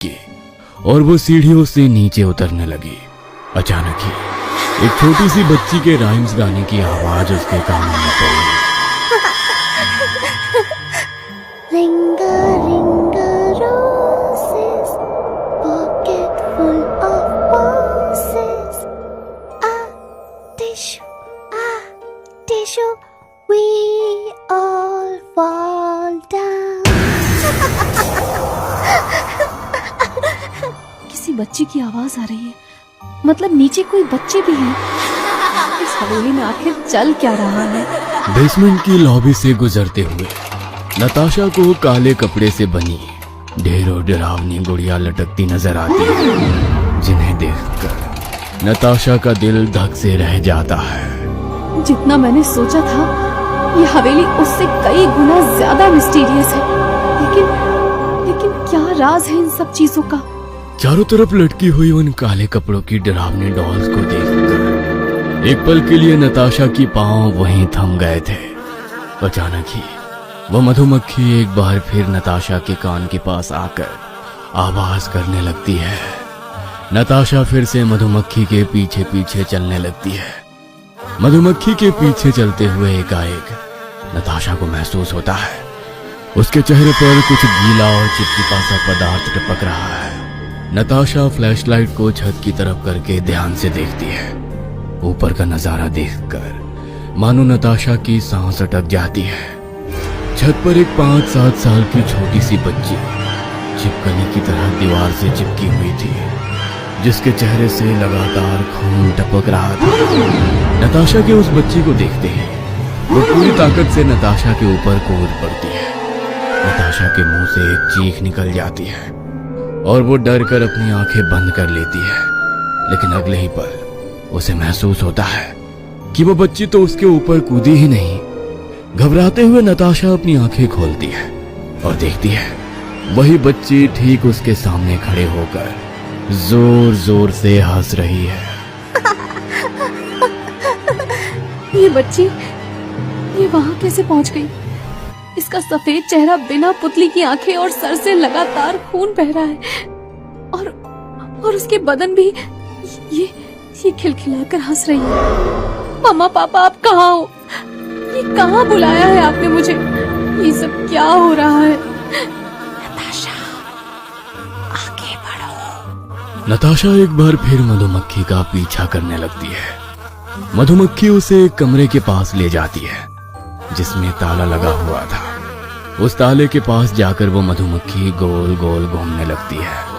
की और वो सीढ़ियों से नीचे उतरने लगी। अचानक ही एक छोटी सी बच्ची के राइम्स गाने की आवाज उसके कानों में पड़ी। Linger, linger, roses, pocket full of posies. Tissue, we all fall down. किसी बच्ची की आवाज आ रही है, मतलब नीचे कोई बच्चे भी हैं। इस हवेली में आखिर चल क्या रहा है? बेसमेंट की लॉबी से गुजरते हुए नताशा को काले कपड़े से बनी ढेरों डरावनी गुड़िया लटकती नजर आती है, जिन्हें देखकर नताशा का दिल धक से रह जाता है। जितना मैंने सोचा था, ये हवेली उससे कई गुना ज्यादा मिस्टीरियस है। लेकिन क्या राज है इन सब चीजों का? चारों तरफ लटकी हुई उन काले कपड़ों की डरावनी डॉल्स को देखकर एक पल के लिए नताशा की पांव वहीं थम गए थे। अचानक ही वो मधुमक्खी एक बार फिर नताशा के कान के पास आकर आवाज करने लगती है। नताशा फिर से मधुमक्खी के पीछे पीछे चलने लगती है। मधुमक्खी के पीछे चलते हुए एकाएक नताशा को महसूस होता है उसके चेहरे पर कुछ गीला और चिपचिपा सा पदार्थ टपक रहा है। नताशा फ्लैशलाइट को छत की तरफ करके ध्यान से देखती है। ऊपर का नजारा देखकर मानो नताशा की सांस अटक जाती है। छत पर एक 5-7 साल की छोटी सी बच्ची चिपकली की तरह दीवार से चिपकी हुई थी, जिसके चेहरे से लगातार खून टपक रहा था। नताशा के उस बच्ची को देखते ही वो पूरी ताकत से नताशा के ऊपर कूद पड़ती है। नताशा के मुंह से एक चीख निकल जाती है और वो डर कर अपनी आंखें बंद कर लेती है। लेकिन अगले ही पल उसे महसूस होता है कि वो बच्ची तो उसके ऊपर कूदी ही नहीं। घबराते हुए नताशा अपनी आंखें खोलती है और देखती है वही बच्ची ठीक उसके सामने खड़े होकर जोर जोर से हंस रही है। ये बच्ची ये वहां कैसे पहुंच गई? इसका सफेद चेहरा, बिना पुतली की आंखें और सर से लगातार खून बह रहा है और उसके बदन भी ये खिलखिलाकर हंस रही है। मम्मा पापा, आप कहाँ हो? ये कहाँ बुलाया है आपने मुझे? ये सब क्या हो रहा है? नताशा, आगे बढ़ो। नताशा एक बार फिर मधुमक्खी का पीछा करने लगती है। मधुमक्खी उसे एक कमरे के पास ले जाती है जिसमें ताला लगा हुआ था। उस ताले के पास जाकर वो मधुमक्खी गोल गोल घूमने लगती है।